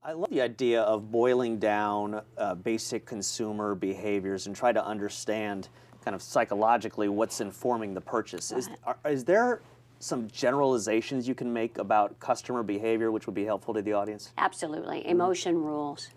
I love the idea of boiling down basic consumer behaviors and try to understand kind of psychologically what's informing the purchase. Is there some generalizations you can make about customer behavior which would be helpful to the audience? Absolutely. Emotion rules.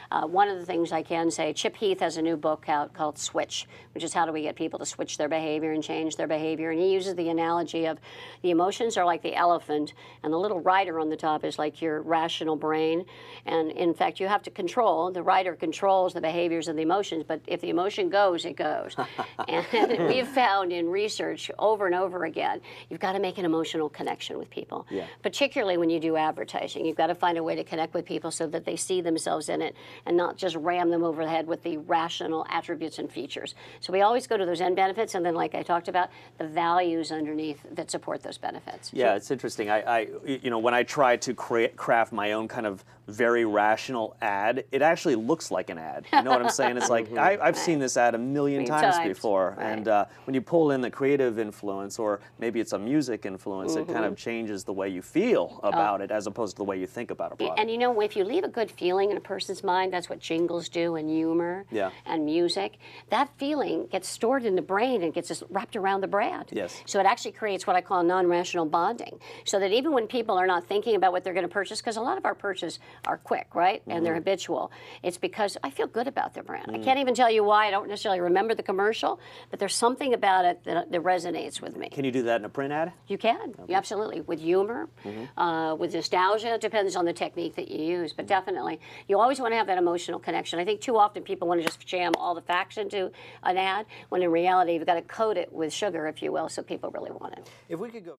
One of the things I can say, Chip Heath has a new book out called Switch, which is how do we get people to switch their behavior and change their behavior. And he uses the analogy of the emotions are like the elephant, and the little rider on the top is like your rational brain. And in fact, you have to control, the rider controls the behaviors and the emotions, but if the emotion goes, it goes. And we've found in research over and over again, you've got to make an emotional connection with people. Yeah. Particularly when you do advertising. You've got to find a way to connect with people so that they see themselves in it and not just ram them over the head with the rational attributes and features. So we always go to those end benefits, and then, like I talked about, the values underneath that support those benefits. Yeah, it's interesting. When I try to craft my own kind of very rational ad, it actually looks like an ad. You know what I'm saying? It's like, I've seen this ad a million times before. Right. And when you pull in the creative influence, or maybe it's a music influence, it kind of changes the way you feel about it as opposed to the way you think about a product. And you know, if you leave a good feeling in a person's mind, that's what jingles do, and humor and music. That feeling gets stored in the brain and gets wrapped around the brand. Yes. So it actually creates what I call non-rational bonding. So that even when people are not thinking about what they're going to purchase, because a lot of our purchases are quick, right? And they're habitual. It's because I feel good about their brand. I can't even tell you why. I don't necessarily remember the commercial, but there's something about it that resonates with me. Can you do that in a print ad? You can, absolutely, with humor, with nostalgia. It depends on the technique that you use, but definitely, you always want to have that emotional connection. I think too often people want to just jam all the facts into an ad, when in reality, you've got to coat it with sugar, if you will, so people really want it. If we could go